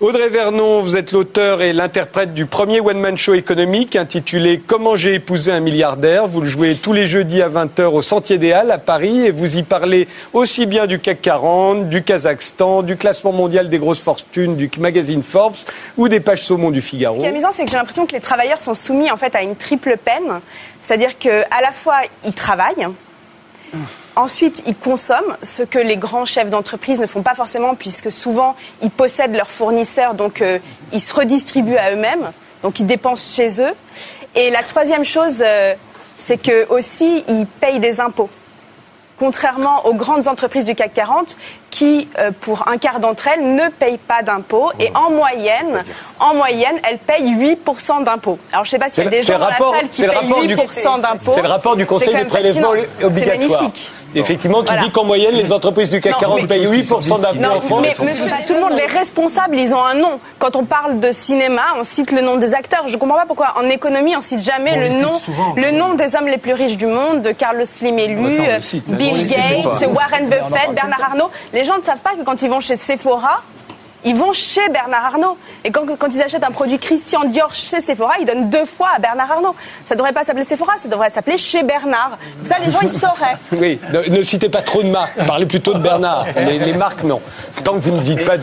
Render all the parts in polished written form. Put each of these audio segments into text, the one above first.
Audrey Vernon, vous êtes l'auteur et l'interprète du premier one-man show économique intitulé « Comment j'ai épousé un milliardaire ». Vous le jouez tous les jeudis à 20h au Sentier des Halles à Paris et vous y parlez aussi bien du CAC 40, du Kazakhstan, du classement mondial des grosses fortunes du magazine Forbes ou des pages saumon du Figaro. Ce qui est amusant, c'est que j'ai l'impression que les travailleurs sont soumis en fait à une triple peine. C'est-à-dire qu'à la fois, ils travaillent. Ensuite, ils consomment, ce que les grands chefs d'entreprise ne font pas forcément, puisque souvent, ils possèdent leurs fournisseurs, donc ils se redistribuent à eux-mêmes, donc ils dépensent chez eux. Et la troisième chose, c'est que aussi, ils payent des impôts. Contrairement aux grandes entreprises du CAC 40, qui, pour un quart d'entre elles, ne payent pas d'impôts. Et en moyenne, elles payent 8% d'impôts. Alors, je ne sais pas s'il y a des gens dans la salle qui payent 8% d'impôts. C'est le rapport du Conseil des prélèvements obligatoires. C'est magnifique. Effectivement, qui dit qu'en moyenne, les entreprises du CAC 40 payent 8% d'impôts en France. Mais tout le monde, les responsables, ils ont un nom. Quand on parle de cinéma, on cite le nom des acteurs. Je ne comprends pas pourquoi en économie, on cite jamais le nom des hommes les plus riches du monde, de Carlos Slim élu, Bill Gates, Warren Buffett, Bernard Arnault. Les gens ne savent pas que quand ils vont chez Sephora, ils vont chez Bernard Arnault. Et quand ils achètent un produit Christian Dior chez Sephora, ils donnent 2 fois à Bernard Arnault. Ça ne devrait pas s'appeler Sephora, ça devrait s'appeler chez Bernard. Comme ça, les gens, ils sauraient. Oui, ne citez pas trop de marques. Parlez plutôt de Bernard. Les marques, non. Tant que vous ne dites pas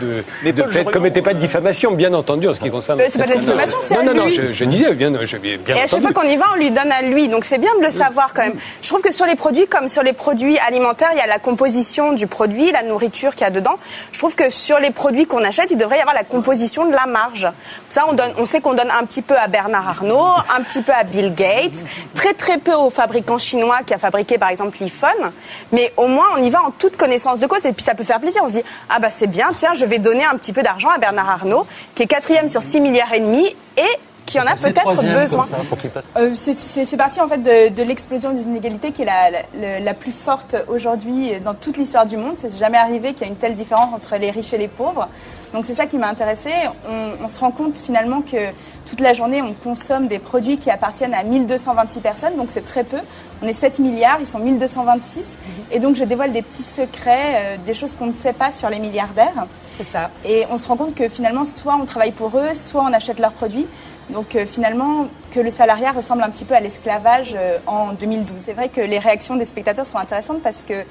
commettez pas de diffamation, bien entendu, en ce qui concerne... C'est pas de la diffamation, c'est à lui. Non, je disais, bien Et à chaque fois qu'on y va, on lui donne à lui. Donc c'est bien de le savoir quand même. Je trouve que sur les produits, comme sur les produits alimentaires, il y a la composition du produit, la nourriture qu'il y a dedans. Je trouve que sur les produits qu'on achète, il devrait y avoir la composition de la marge. Ça, on sait qu'on donne un petit peu à Bernard Arnault, un petit peu à Bill Gates, très très peu au fabricant chinois qui a fabriqué par exemple l'iPhone. Mais au moins, on y va en toute connaissance de cause et puis ça peut faire plaisir. On se dit, ah bah c'est bien, tiens, je vais donner un petit peu d'argent à Bernard Arnault, qui est 4e sur 6,5 milliards et qui en a peut-être besoin. C'est parti en fait de l'explosion des inégalités qui est la plus forte aujourd'hui dans toute l'histoire du monde. C'est jamais arrivé qu'il y ait une telle différence entre les riches et les pauvres. Donc c'est ça qui m'a intéressée. On se rend compte finalement que toute la journée on consomme des produits qui appartiennent à 1226 personnes, donc c'est très peu. On est 7 milliards, ils sont 1226. Et donc je dévoile des petits secrets, des choses qu'on ne sait pas sur les milliardaires. C'est ça. Et on se rend compte que finalement soit on travaille pour eux, soit on achète leurs produits. Donc finalement, que le salariat ressemble un petit peu à l'esclavage en 2012. C'est vrai que les réactions des spectateurs sont intéressantes parce que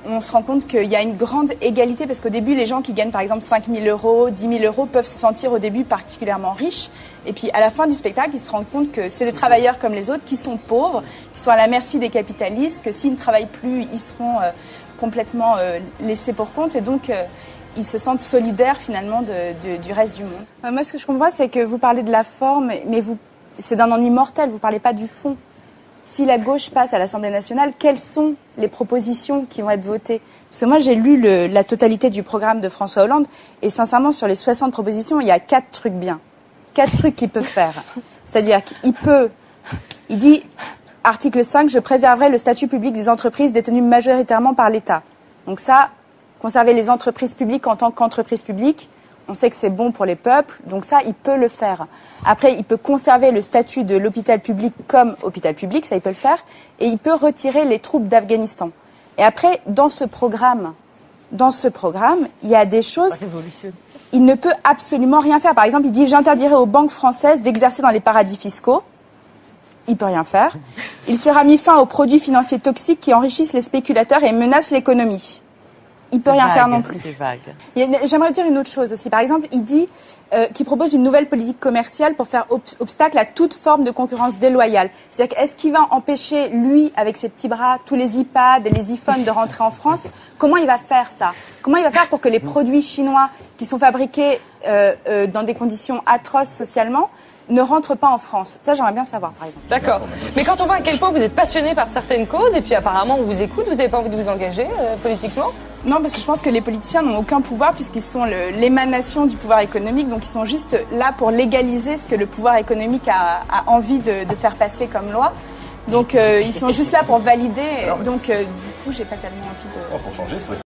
on se rend compte qu'il y a une grande égalité parce qu'au début, les gens qui gagnent par exemple 5 000 euros, 10 000 euros peuvent se sentir au début particulièrement riches. Et puis à la fin du spectacle, ils se rendent compte que c'est des travailleurs comme les autres qui sont pauvres, qui sont à la merci des capitalistes, que s'ils ne travaillent plus, ils seront complètement laissés pour compte. Et donc... ils se sentent solidaires finalement du reste du monde. Moi, ce que je comprends, c'est que vous parlez de la forme, mais c'est d'un ennui mortel, vous ne parlez pas du fond. Si la gauche passe à l'Assemblée nationale, quelles sont les propositions qui vont être votées? Parce que moi, j'ai lu la totalité du programme de François Hollande, et sincèrement, sur les 60 propositions, il y a 4 trucs bien. 4 trucs qu'il peut faire. C'est-à-dire il dit, article 5, je préserverai le statut public des entreprises détenues majoritairement par l'État. Donc ça... conserver les entreprises publiques en tant qu'entreprises publiques, on sait que c'est bon pour les peuples, donc ça, il peut le faire. Après, il peut conserver le statut de l'hôpital public comme hôpital public, ça, il peut le faire, et il peut retirer les troupes d'Afghanistan. Et après, dans ce programme, il y a des choses... Il ne peut absolument rien faire. Par exemple, il dit « J'interdirai aux banques françaises d'exercer dans les paradis fiscaux ». Il ne peut rien faire. Il sera mis fin aux produits financiers toxiques qui enrichissent les spéculateurs et menacent l'économie. Il ne peut rien faire non plus. J'aimerais dire une autre chose aussi. Par exemple, il dit qu'il propose une nouvelle politique commerciale pour faire obstacle à toute forme de concurrence déloyale. C'est-à-dire est-ce qu'il va empêcher, lui, avec ses petits bras, tous les iPads et les iPhones de rentrer en France? Comment il va faire ça? Comment il va faire pour que les produits chinois qui sont fabriqués dans des conditions atroces socialement ne rentrent pas en France? Ça, j'aimerais bien savoir, par exemple. D'accord. Mais quand on voit à quel point vous êtes passionné par certaines causes, et puis apparemment on vous écoute, vous n'avez pas envie de vous engager politiquement? Non, parce que je pense que les politiciens n'ont aucun pouvoir puisqu'ils sont l'émanation du pouvoir économique. Donc ils sont juste là pour légaliser ce que le pouvoir économique a envie de faire passer comme loi. Donc ils sont juste là pour valider. Donc du coup, j'ai pas tellement envie de... Pour changer,